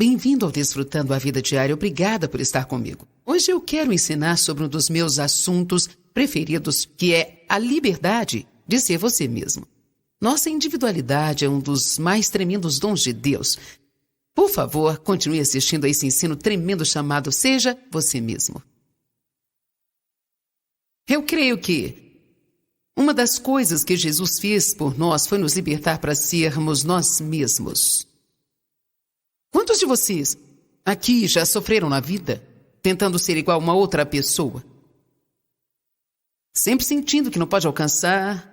Bem-vindo ao Desfrutando a Vida Diária. Obrigada por estar comigo. Hoje eu quero ensinar sobre um dos meus assuntos preferidos, que é a liberdade de ser você mesmo. Nossa individualidade é um dos mais tremendos dons de Deus. Por favor, continue assistindo a esse ensino tremendo chamado Seja Você Mesmo. Eu creio que uma das coisas que Jesus fez por nós foi nos libertar para sermos nós mesmos. Quantos de vocês aqui já sofreram na vida tentando ser igual a uma outra pessoa? Sempre sentindo que não pode alcançar,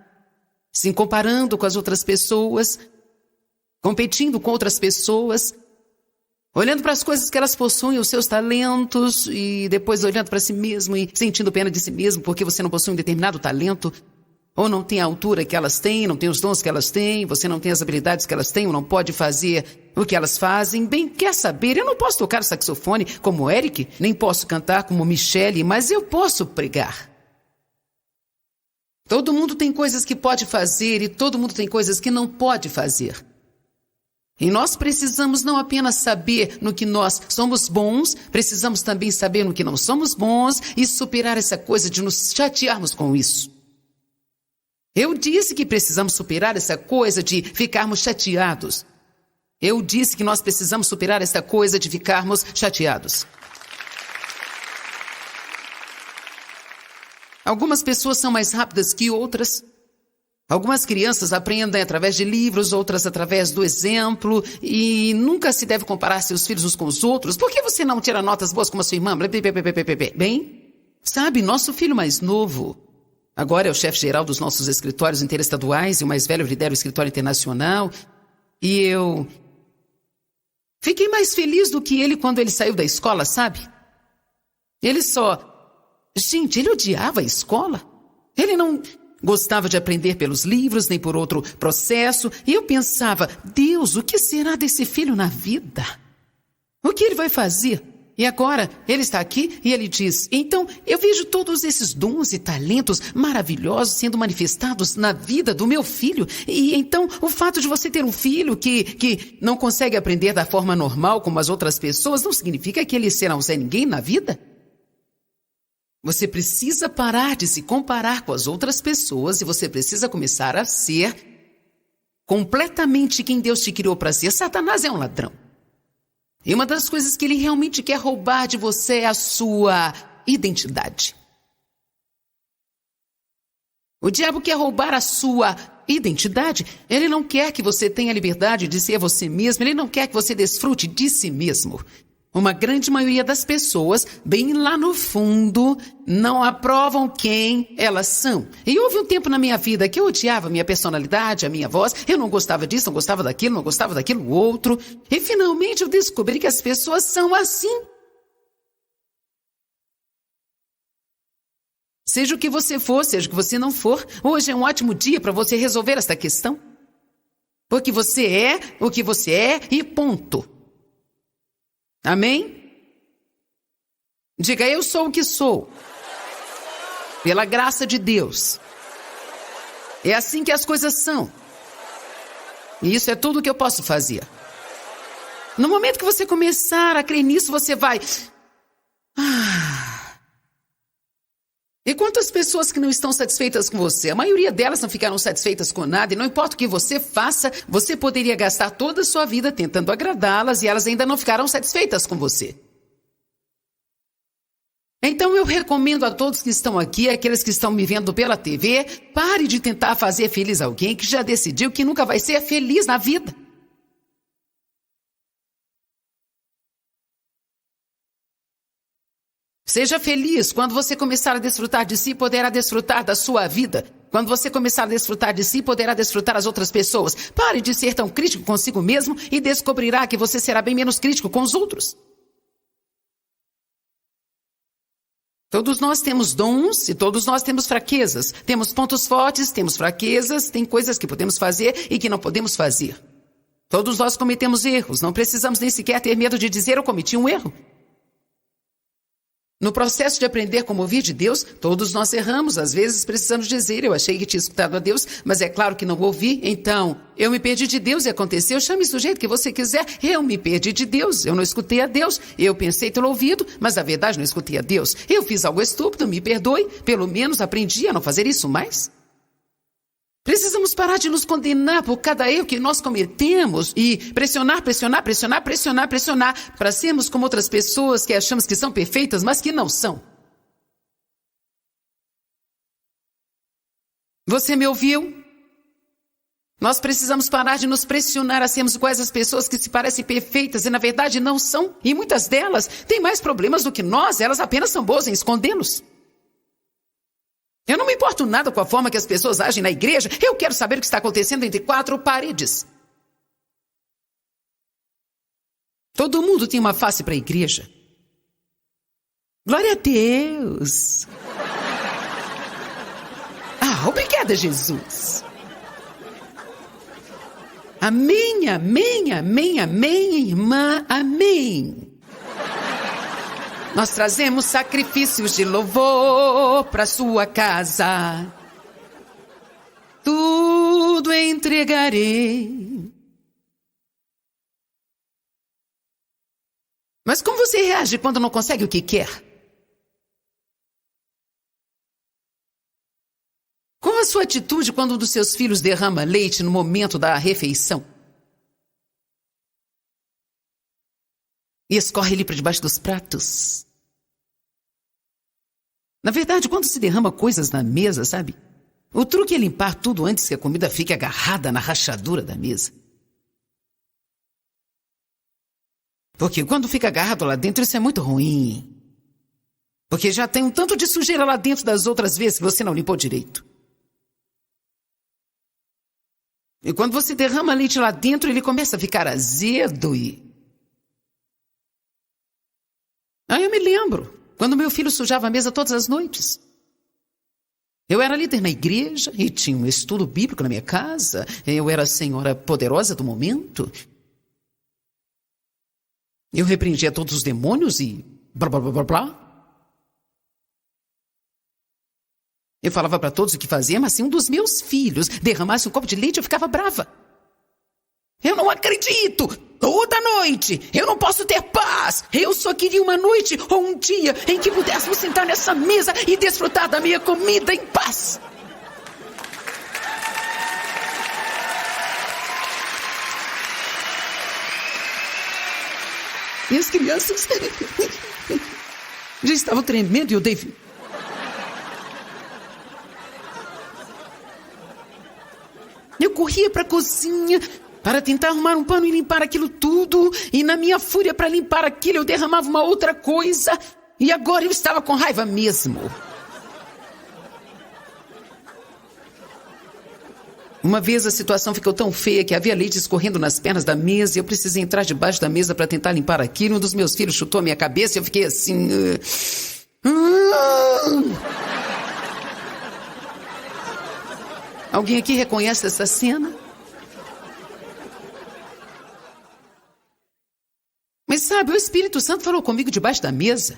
se comparando com as outras pessoas, competindo com outras pessoas, olhando para as coisas que elas possuem, os seus talentos, e depois olhando para si mesmo e sentindo pena de si mesmo porque você não possui um determinado talento, ou não tem a altura que elas têm, não tem os dons que elas têm, você não tem as habilidades que elas têm, ou não pode fazer o que elas fazem. Bem, quer saber, eu não posso tocar saxofone como Eric, nem posso cantar como Michele, mas eu posso pregar. Todo mundo tem coisas que pode fazer e todo mundo tem coisas que não pode fazer. E nós precisamos não apenas saber no que nós somos bons, precisamos também saber no que não somos bons e superar essa coisa de nos chatearmos com isso. Eu disse que precisamos superar essa coisa de ficarmos chateados. Eu disse que nós precisamos superar essa coisa de ficarmos chateados. Algumas pessoas são mais rápidas que outras. Algumas crianças aprendem através de livros, outras através do exemplo. E nunca se deve comparar seus filhos uns com os outros. Por que você não tira notas boas como a sua irmã? Bem, sabe, nosso filho mais novo agora é o chefe-geral dos nossos escritórios interestaduais e o mais velho lidera o escritório internacional. E eu fiquei mais feliz do que ele quando ele saiu da escola, sabe? Gente, ele odiava a escola. Ele não gostava de aprender pelos livros, nem por outro processo. E eu pensava, Deus, o que será desse filho na vida? O que ele vai fazer? E agora, ele está aqui e ele diz, então, eu vejo todos esses dons e talentos maravilhosos sendo manifestados na vida do meu filho. E então, o fato de você ter um filho que não consegue aprender da forma normal como as outras pessoas, não significa que ele será um Zé Ninguém na vida. Você precisa parar de se comparar com as outras pessoas e você precisa começar a ser completamente quem Deus te criou para ser. Satanás é um ladrão. E uma das coisas que ele realmente quer roubar de você é a sua identidade. O diabo quer roubar a sua identidade. Ele não quer que você tenha liberdade de ser você mesmo. Ele não quer que você desfrute de si mesmo. Uma grande maioria das pessoas, bem lá no fundo, não aprovam quem elas são. E houve um tempo na minha vida que eu odiava a minha personalidade, a minha voz. Eu não gostava disso, não gostava daquilo outro. E finalmente eu descobri que as pessoas são assim. Seja o que você for, seja o que você não for, hoje é um ótimo dia para você resolver esta questão. Porque você é o que você é e ponto. Amém? Diga, eu sou o que sou. Pela graça de Deus. É assim que as coisas são. E isso é tudo que eu posso fazer. No momento que você começar a crer nisso, você vai... E quantas pessoas que não estão satisfeitas com você? A maioria delas não ficaram satisfeitas com nada e não importa o que você faça, você poderia gastar toda a sua vida tentando agradá-las e elas ainda não ficaram satisfeitas com você. Então eu recomendo a todos que estão aqui, aqueles que estão me vendo pela TV, pare de tentar fazer feliz alguém que já decidiu que nunca vai ser feliz na vida. Seja feliz. Quando você começar a desfrutar de si, poderá desfrutar da sua vida. Quando você começar a desfrutar de si, poderá desfrutar as outras pessoas. Pare de ser tão crítico consigo mesmo e descobrirá que você será bem menos crítico com os outros. Todos nós temos dons e todos nós temos fraquezas. Temos pontos fortes, temos fraquezas, tem coisas que podemos fazer e que não podemos fazer. Todos nós cometemos erros. Não precisamos nem sequer ter medo de dizer eu cometi um erro. No processo de aprender como ouvir de Deus, todos nós erramos. Às vezes precisamos dizer, eu achei que tinha escutado a Deus, mas é claro que não ouvi. Então, eu me perdi de Deus e aconteceu. Chame isso do jeito que você quiser. Eu me perdi de Deus. Eu não escutei a Deus. Eu pensei tê-lo ouvido, mas na verdade não escutei a Deus. Eu fiz algo estúpido, me perdoe. Pelo menos aprendi a não fazer isso mais. Precisamos parar de nos condenar por cada erro que nós cometemos e pressionar para sermos como outras pessoas que achamos que são perfeitas, mas que não são. Você me ouviu? Nós precisamos parar de nos pressionar a sermos iguais às pessoas que se parecem perfeitas e na verdade não são. E muitas delas têm mais problemas do que nós, elas apenas são boas em escondê-los. Eu não me importo nada com a forma que as pessoas agem na igreja. Eu quero saber o que está acontecendo entre quatro paredes. Todo mundo tem uma face para a igreja. Glória a Deus. Obrigada, Jesus. Amém, amém, amém, amém, irmã, amém. Nós trazemos sacrifícios de louvor para sua casa. Tudo entregarei. Mas como você reage quando não consegue o que quer? Qual a sua atitude quando um dos seus filhos derrama leite no momento da refeição? E escorre ele para debaixo dos pratos. Na verdade, quando se derrama coisas na mesa, sabe? O truque é limpar tudo antes que a comida fique agarrada na rachadura da mesa. Porque quando fica agarrado lá dentro, isso é muito ruim. Porque já tem um tanto de sujeira lá dentro das outras vezes que você não limpou direito. E quando você derrama leite lá dentro, ele começa a ficar azedo e... eu me lembro, quando meu filho sujava a mesa todas as noites. Eu era líder na igreja e tinha um estudo bíblico na minha casa. Eu era a senhora poderosa do momento. Eu repreendia todos os demônios e blá, blá, blá, blá, blá. Eu falava para todos o que fazer, mas se um dos meus filhos derramasse um copo de leite, eu ficava brava. Eu não acredito! Toda noite! Eu não posso ter paz! Eu só queria uma noite ou um dia em que pudéssemos sentar nessa mesa e desfrutar da minha comida em paz. E as crianças já estavam tremendo e o David... Eu corria para a cozinha para tentar arrumar um pano e limpar aquilo tudo. E na minha fúria para limpar aquilo, eu derramava uma outra coisa. E agora eu estava com raiva mesmo. Uma vez a situação ficou tão feia que havia leite escorrendo nas pernas da mesa. E eu precisei entrar debaixo da mesa para tentar limpar aquilo. Um dos meus filhos chutou a minha cabeça e eu fiquei assim... Alguém aqui reconhece essa cena? Mas sabe, o Espírito Santo falou comigo debaixo da mesa.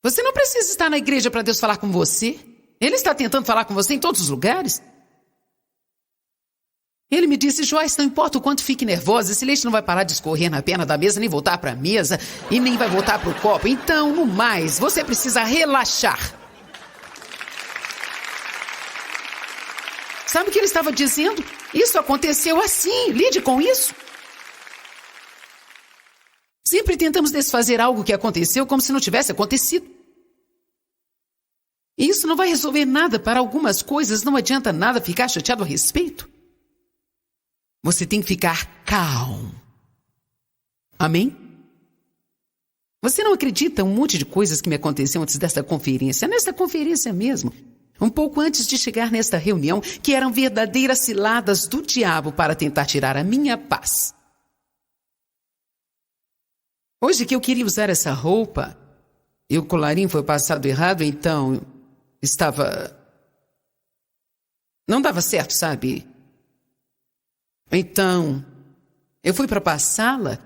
Você não precisa estar na igreja para Deus falar com você. Ele está tentando falar com você em todos os lugares. Ele me disse, Joyce, não importa o quanto fique nervosa, esse leite não vai parar de escorrer na perna da mesa, nem voltar para a mesa, e nem vai voltar para o copo. Então, no mais, você precisa relaxar. Sabe o que ele estava dizendo? Isso aconteceu assim, lide com isso. Sempre tentamos desfazer algo que aconteceu como se não tivesse acontecido. E isso não vai resolver nada. Para algumas coisas não adianta nada ficar chateado a respeito. Você tem que ficar calmo. Amém? Você não acredita um monte de coisas que me aconteceram antes desta conferência. Nesta conferência mesmo. Um pouco antes de chegar nesta reunião, que eram verdadeiras ciladas do diabo para tentar tirar a minha paz. Hoje que eu queria usar essa roupa, e o colarinho foi passado errado, então estava... Não dava certo, sabe? Então, eu fui para passá-la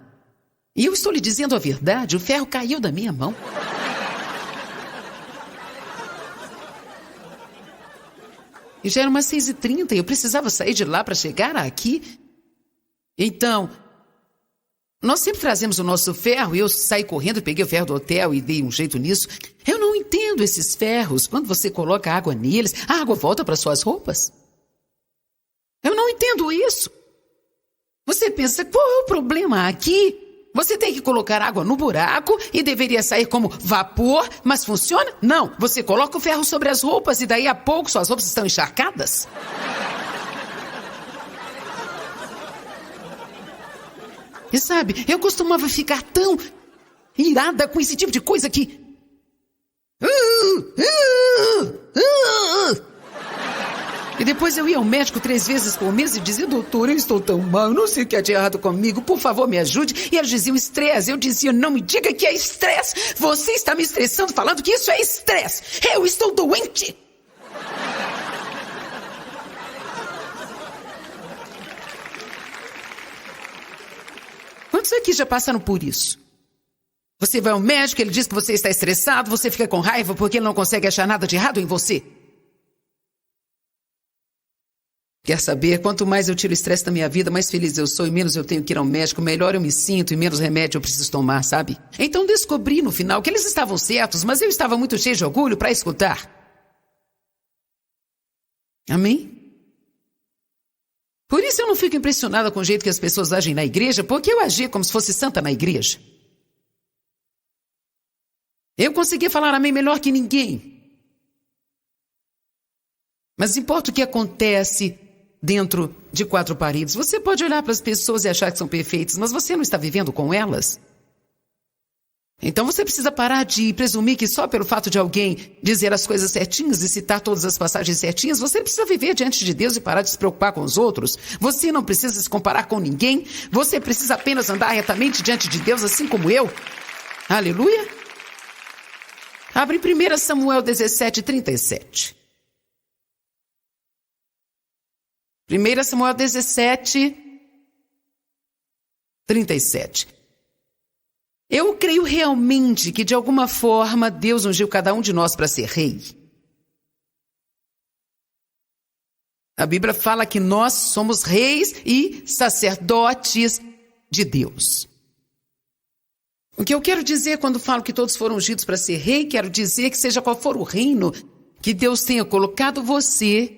E eu estou lhe dizendo a verdade, o ferro caiu da minha mão. E já era umas 6h30 e eu precisava sair de lá para chegar aqui. Então, nós sempre trazemos o nosso ferro e eu saí correndo, peguei o ferro do hotel e dei um jeito nisso. Eu não entendo esses ferros. Quando você coloca água neles, a água volta para suas roupas. Eu não entendo isso. Você pensa, qual é o problema aqui? Você tem que colocar água no buraco e deveria sair como vapor, mas funciona? Não, você coloca o ferro sobre as roupas e daí a pouco suas roupas estão encharcadas. E sabe, eu costumava ficar tão irada com esse tipo de coisa que... E depois eu ia ao médico 3 vezes por mês e dizia, doutor, eu estou tão mal, não sei o que é de errado comigo, por favor me ajude. E eles diziam estresse, eu dizia, não me diga que é estresse, você está me estressando falando que isso é estresse, eu estou doente. Quantos aqui já passaram por isso? Você vai ao médico, ele diz que você está estressado, você fica com raiva porque ele não consegue achar nada de errado em você. Quer saber? Quanto mais eu tiro o estresse da minha vida, mais feliz eu sou e menos eu tenho que ir ao médico, melhor eu me sinto e menos remédio eu preciso tomar, sabe? Então descobri no final que eles estavam certos, mas eu estava muito cheio de orgulho para escutar. Amém? Por isso eu não fico impressionada com o jeito que as pessoas agem na igreja, porque eu agia como se fosse santa na igreja. Eu conseguia falar amém melhor que ninguém. Mas importa o que acontece dentro de 4 paredes. Você pode olhar para as pessoas e achar que são perfeitas, mas você não está vivendo com elas. Então você precisa parar de presumir que só pelo fato de alguém dizer as coisas certinhas e citar todas as passagens certinhas, você precisa viver diante de Deus e parar de se preocupar com os outros. Você não precisa se comparar com ninguém. Você precisa apenas andar retamente diante de Deus, assim como eu. Aleluia. Abre 1 Samuel 17:37. 1 Samuel 17:37. Eu creio realmente que de alguma forma Deus ungiu cada um de nós para ser rei. A Bíblia fala que nós somos reis e sacerdotes de Deus. O que eu quero dizer quando falo que todos foram ungidos para ser rei, quero dizer que seja qual for o reino que Deus tenha colocado você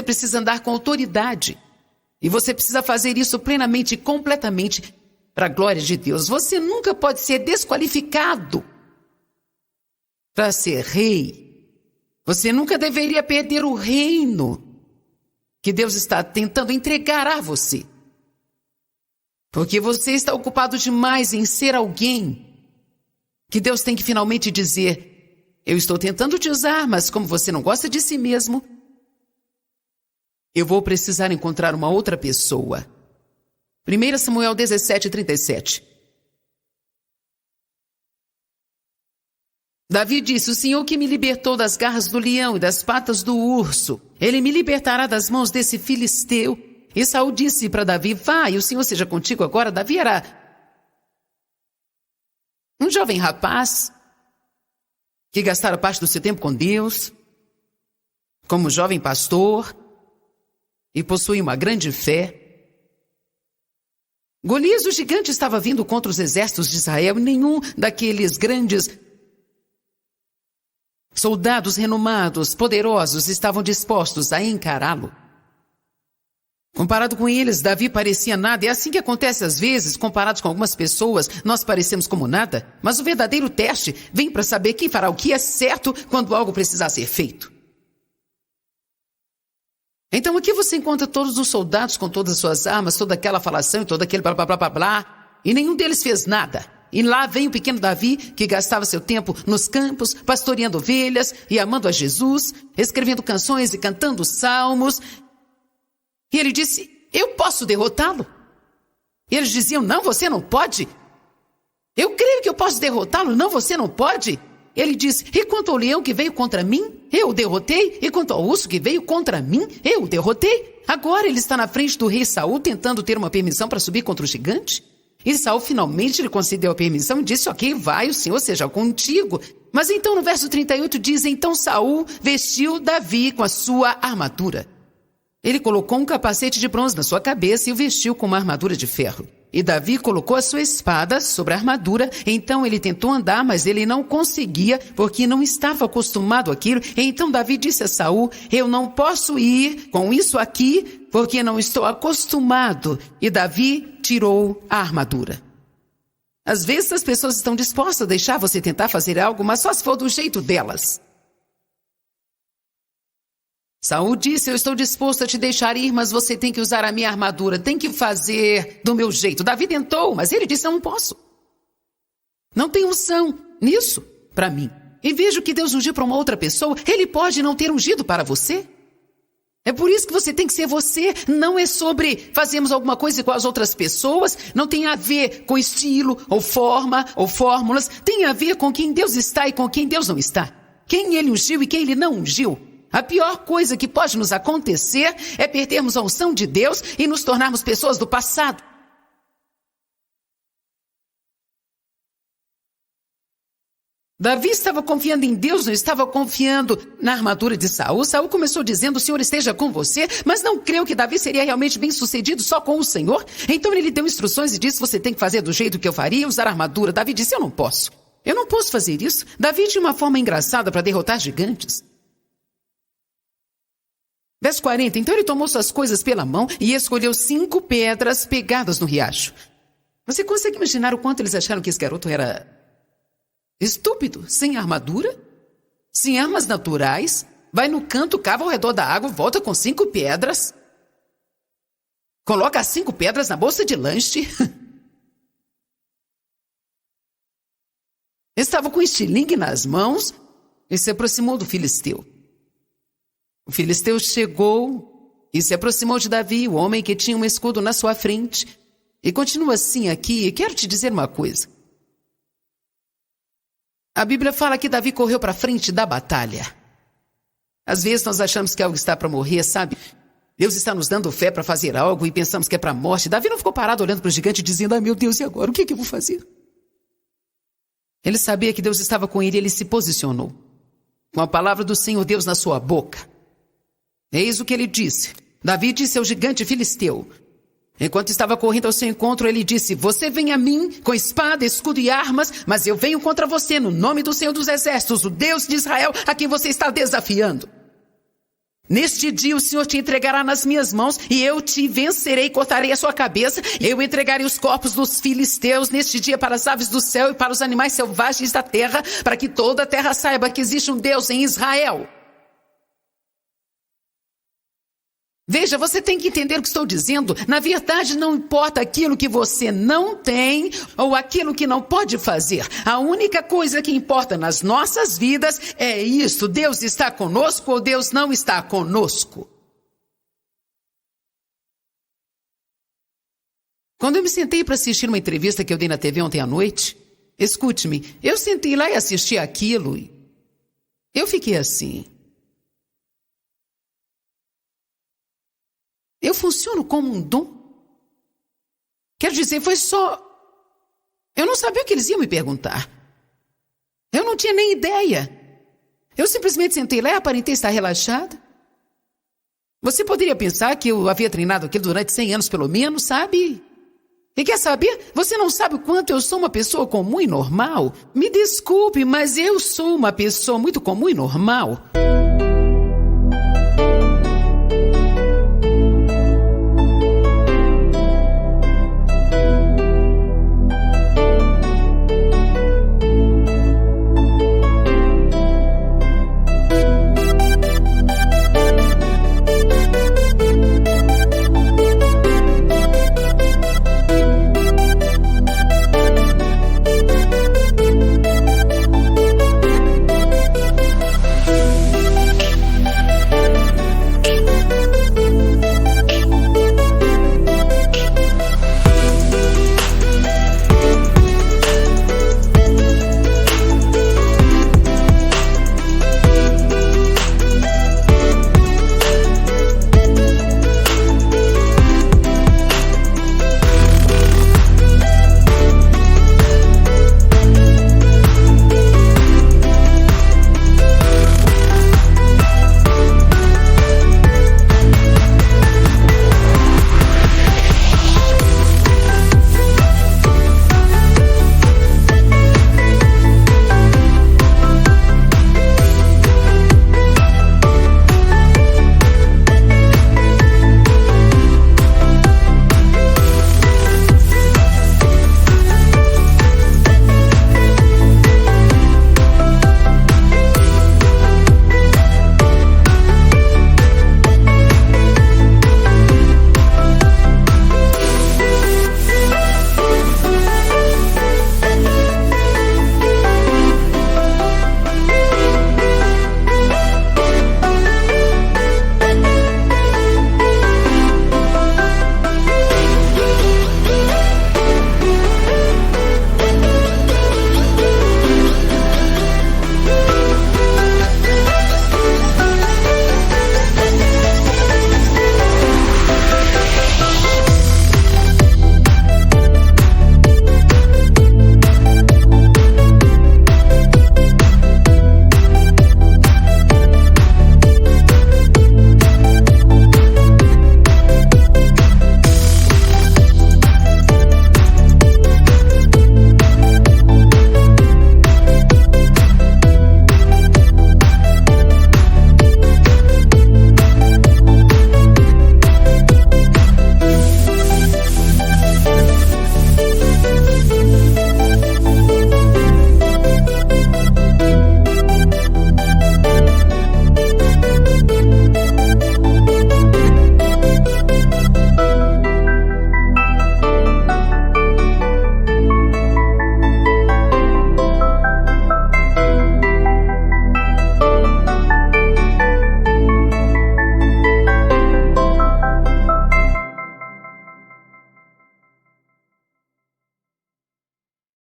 precisa andar com autoridade. E você precisa fazer isso plenamente e completamente para a glória de Deus. Você nunca pode ser desqualificado para ser rei. Você nunca deveria perder o reino que Deus está tentando entregar a você. Porque você está ocupado demais em ser alguém que Deus tem que finalmente dizer, eu estou tentando te usar, mas como você não gosta de si mesmo, eu vou precisar encontrar uma outra pessoa. 1 Samuel 17:37. Davi disse, o Senhor que me libertou das garras do leão e das patas do urso, Ele me libertará das mãos desse filisteu. E Saul disse para Davi, vá, e o Senhor seja contigo agora. Davi era um jovem rapaz que gastara parte do seu tempo com Deus, como jovem pastor, e possui uma grande fé. Golias, o gigante, estava vindo contra os exércitos de Israel e nenhum daqueles grandes soldados renomados, poderosos, estavam dispostos a encará-lo. Comparado com eles, Davi parecia nada. É assim que acontece às vezes, comparados com algumas pessoas, nós parecemos como nada. Mas o verdadeiro teste vem para saber quem fará o que é certo quando algo precisar ser feito. Então aqui você encontra todos os soldados com todas as suas armas, toda aquela falação e todo aquele blá blá blá blá blá, e nenhum deles fez nada. E lá vem o pequeno Davi, que gastava seu tempo nos campos, pastoreando ovelhas e amando a Jesus, escrevendo canções e cantando salmos. E ele disse, eu posso derrotá-lo? E eles diziam, não, você não pode. Eu creio que eu posso derrotá-lo, não, você não pode. Ele disse, e quanto ao leão que veio contra mim, eu o derrotei. E quanto ao urso que veio contra mim, eu o derrotei. Agora ele está na frente do rei Saul, tentando ter uma permissão para subir contra o gigante. E Saul finalmente lhe concedeu a permissão e disse: ok, vai, o Senhor seja contigo. Mas então no verso 38 diz: então Saul vestiu Davi com a sua armadura. Ele colocou um capacete de bronze na sua cabeça e o vestiu com uma armadura de ferro. E Davi colocou a sua espada sobre a armadura. Então ele tentou andar, mas ele não conseguia, porque não estava acostumado àquilo. Então Davi disse a Saul: eu não posso ir com isso aqui, porque não estou acostumado. E Davi tirou a armadura. Às vezes as pessoas estão dispostas a deixar você tentar fazer algo, mas só se for do jeito delas. Saul disse: eu estou disposto a te deixar ir, mas você tem que usar a minha armadura, tem que fazer do meu jeito. Davi tentou, mas ele disse: não posso. Não tem unção nisso para mim. E vejo que Deus ungiu para uma outra pessoa, ele pode não ter ungido para você. É por isso que você tem que ser você. Não é sobre fazermos alguma coisa igual às outras pessoas, não tem a ver com estilo, ou forma, ou fórmulas. Tem a ver com quem Deus está e com quem Deus não está. Quem ele ungiu e quem ele não ungiu. A pior coisa que pode nos acontecer é perdermos a unção de Deus e nos tornarmos pessoas do passado. Davi estava confiando em Deus, não estava confiando na armadura de Saul. Saul começou dizendo: o Senhor esteja com você, mas não creu que Davi seria realmente bem sucedido só com o Senhor. Então ele deu instruções e disse: você tem que fazer do jeito que eu faria, usar armadura. Davi disse: eu não posso fazer isso. Davi tinha uma forma engraçada para derrotar gigantes. Verso 40, então ele tomou suas coisas pela mão e escolheu 5 pedras pegadas no riacho. Você consegue imaginar o quanto eles acharam que esse garoto era estúpido? Sem armadura, sem armas naturais, vai no canto, cava ao redor da água, volta com 5 pedras, coloca as 5 pedras na bolsa de lanche. Estava com estilingue nas mãos e se aproximou do filisteu. O filisteu chegou e se aproximou de Davi, o homem que tinha um escudo na sua frente. E continua assim aqui, e quero te dizer uma coisa. A Bíblia fala que Davi correu para frente da batalha. Às vezes nós achamos que algo está para morrer, sabe? Deus está nos dando fé para fazer algo e pensamos que é para a morte. Davi não ficou parado olhando para o gigante dizendo: ai meu Deus, e agora? O que eu vou fazer? Ele sabia que Deus estava com ele e ele se posicionou. Com a palavra do Senhor Deus na sua boca. Eis o que ele disse. Davi disse ao gigante filisteu. Enquanto estava correndo ao seu encontro, ele disse: você vem a mim com espada, escudo e armas, mas eu venho contra você no nome do Senhor dos Exércitos, o Deus de Israel, a quem você está desafiando. Neste dia o Senhor te entregará nas minhas mãos e eu te vencerei, cortarei a sua cabeça. Eu entregarei os corpos dos filisteus neste dia para as aves do céu e para os animais selvagens da terra, para que toda a terra saiba que existe um Deus em Israel. Veja, você tem que entender o que estou dizendo. Na verdade, não importa aquilo que você não tem ou aquilo que não pode fazer. A única coisa que importa nas nossas vidas é isso: Deus está conosco ou Deus não está conosco. Quando eu me sentei para assistir uma entrevista que eu dei na TV ontem à noite, escute-me, eu sentei lá e assisti aquilo e eu fiquei assim. Eu funciono como um dom? Quero dizer, foi só... Eu não sabia o que eles iam me perguntar. Eu não tinha nem ideia. Eu simplesmente sentei lá e aparentei estar relaxada. Você poderia pensar que eu havia treinado aquilo durante 100 anos pelo menos, sabe? E quer saber? Você não sabe o quanto eu sou uma pessoa comum e normal? Me desculpe, mas eu sou uma pessoa muito comum e normal.